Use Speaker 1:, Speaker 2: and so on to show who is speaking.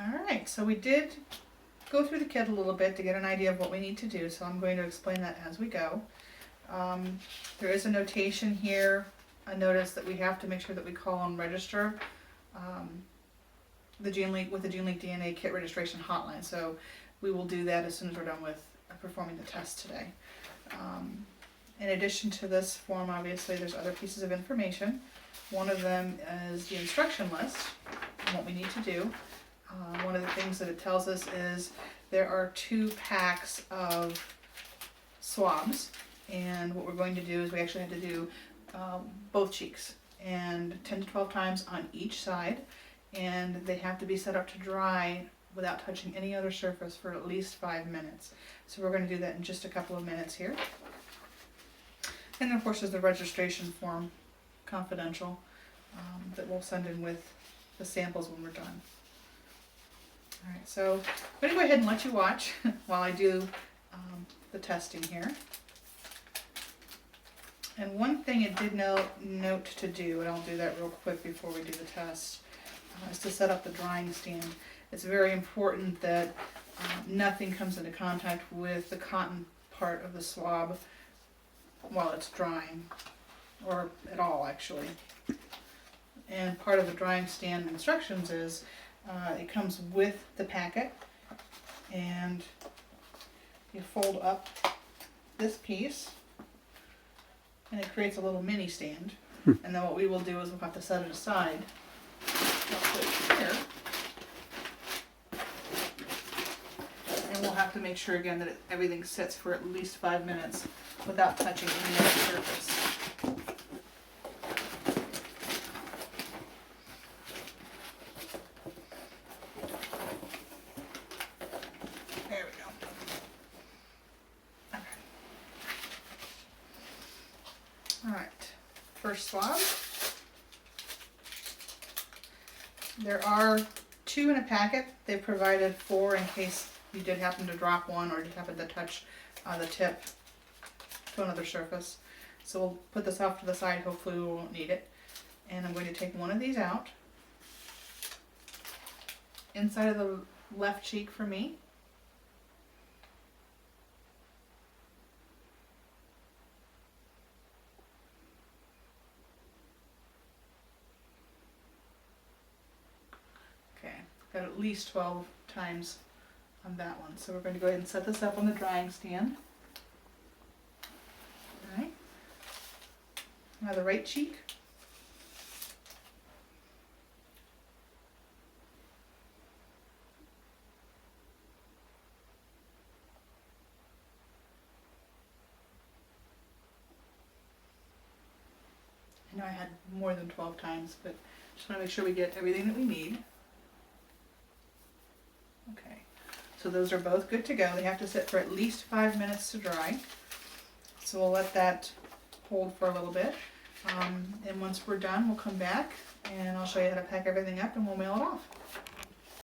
Speaker 1: Alright, so we did go through the kit a little bit to get an idea of what we need to do, so I'm going to explain that as we go. There is a notation here, a notice that we have to make sure that we call and register the GeneLink with the GeneLink DNA kit registration hotline. So we will do that as soon as we're done with performing the test today. In addition to this form, obviously there's other pieces of information. One of them is the instruction list and what we need to do. One of the things that it tells us is there are 2 packs of swabs, and what we're going to do is we actually have to do both cheeks, and 10 to 12 times on each side, and they have to be set up to dry without touching any other surface for at least 5 minutes. So we're going to do that in just a couple of minutes here. And then of course there's the registration form, confidential, that we'll send in with the samples when we're done. Alright, so I'm going to go ahead and let you watch while I do the testing here. And one thing it did note to do, and I'll do that real quick before we do the test, is to set up the drying stand. It's very important that nothing comes into contact with the cotton part of the swab while it's drying, or at all actually. And part of the drying stand instructions is it comes with the packet, and you fold up this piece and it creates a little mini stand. And then what we will do is we'll have to set it aside. I'll put it here. And we'll have to make sure again that everything sits for at least 5 minutes without touching any other surface. There we go. Okay. Alright, first swab. There are 2 in a packet. They've provided 4 in case you did happen to drop one or did happen to touch the tip to another surface. So we'll put this off to the side, hopefully we won't need it. And I'm going to take one of these out. Inside of the left cheek for me. Okay, got at least 12 times on that one. So we're going to go ahead and set this up on the drying stand. Alright. Now the right cheek. I know I had more than 12 times, but just want to make sure we get everything that we need. Okay, so those are both good to go. They have to sit for at least 5 minutes to dry. So we'll let that hold for a little bit. And once we're done, we'll come back and I'll show you how to pack everything up and we'll mail it off.